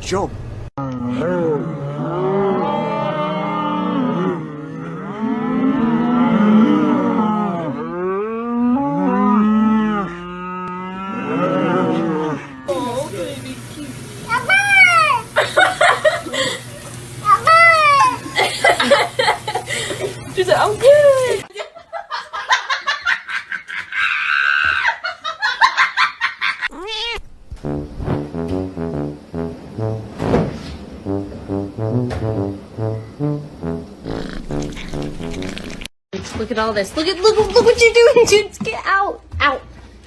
job. She said, I'm good. Look at all this. Look what you're doing, dude. Get out. Out.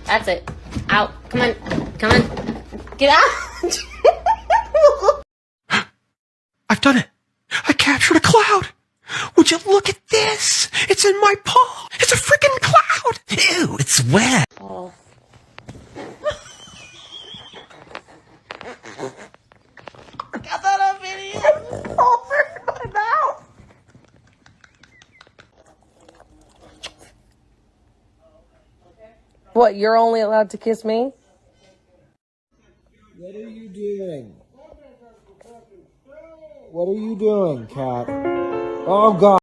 That's it. Out. Come on. Come on. Get out. I've done it. I captured a cloud. Would you look at this? It's in my paw. It's a freaking cloud. Ew, it's wet. Oh. Got that on video. Over my mouth. What, you're only allowed to kiss me? What are you doing? What are you doing, cat? Oh, God.